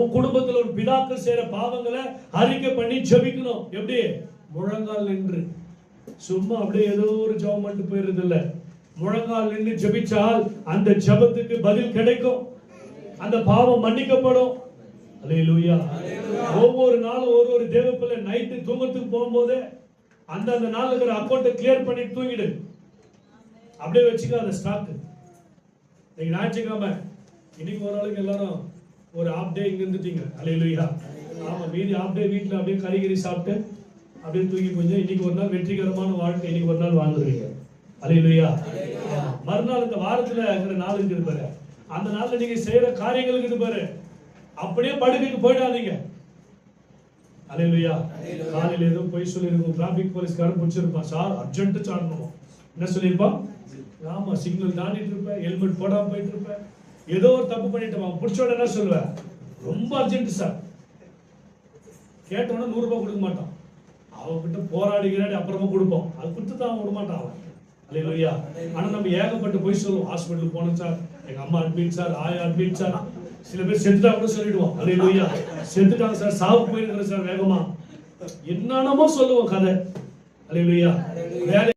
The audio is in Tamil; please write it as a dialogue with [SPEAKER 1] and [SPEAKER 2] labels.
[SPEAKER 1] உன் குடும்பத்தில் ஒரு பிதாக்கள் செய்யற பாவங்களை அறிக்கை பண்ணி ஜெபிக்கணும். எப்படி? முழங்கால் நின்று. சும்மா அப்படியே ஏதோ ஒரு ஜெபம் பண்ணிட்டு போயிடுறது இல்ல. முழங்கால் நின்று ஜெபிச்சால் அந்த ஜெபத்துக்கு பதில் கிடைக்கும், அந்த பாவம் மன்னிக்கப்படும். அல்லேலூயா. ஒவ்வொரு நாளும் ஒரு தேவ பிள்ளை நைட்டு தூங்கத்துக்கு போகும்போது அந்த நாள் இருக்கிற அக்கௌண்ட்டை கிளியர் பண்ணி தூங்கிடு. அப்படியே வச்சுக்க அந்த ஸ்டாக். நீங்க ஞாயிற்றுக்கிழமை இன்னைக்கு ஒரு நாளைக்கு எல்லாரும் ஒரு ஆஃப் டே இங்க இருந்துட்டீங்க. அல்லேலூயா. ஆமா, மீதி ஆஃப் டே வீட்டுல அப்படியே கறிகறி சாப்பிட்டு அப்படியே தூங்கி கொஞ்சம் இன்னைக்கு ஒரு நாள் வெற்றிகரமான வாழ்க்கை இன்னைக்கு ஒரு நாள் வாழ்ந்துருவீங்க. அல்லேலூயா. மறுநாள் இந்த வாரத்துல இருக்கிற நாள் இருக்குது பாரு, அந்த நாள்ல நீங்க செய்யற காரியங்கள் இருக்குது பாரு, அப்படியே படுக்கைக்கு போயிடாதீங்க. அல்லேலூயா. காலையில ஏதோ போய் சொல்லிருக்கோம், டிராபிக் போலீஸ்காரன் பிடிச்சிருப்பான், சார் அர்ஜென்ட் சாடணும். என்ன சொல்லியிருப்பான்? ஆமா, சிக்னல் தாண்டிட்டு இருப்பேன், ஹெல்மெட் போடாம போயிட்டு இருப்பேன், ஏதோ ஒரு தப்பு பண்ணிட்டு பிடிச்சோட என்ன சொல்லுவேன், ரொம்ப அர்ஜென்ட் சார். கேட்டோன்னா 100 ரூபாய் கொடுக்க மாட்டான். அவன்கிட்ட போராடிக்கிறாடி அப்புறமா கொடுப்போம், அது கொடுத்து தான் விட மாட்டான் அவன். அல்லேலூயா. ஆனா நம்ம ஏகப்பட்டு போய் சொல்லுவோம், ஹாஸ்பிட்டல் போனோம் சார், எங்க அம்மா அட்மிட் சார், ஆயா அட்மிட் சார், சில பேர் செத்துட்டா கூட சொல்லிடுவோம். அல்லேலூயா. செத்துட்டாங்க சார், சாவு போயிருக்கிற சார் வேகமா, என்னென்னமோ சொல்லுவோம் கதை. அல்லேலூயா. வேற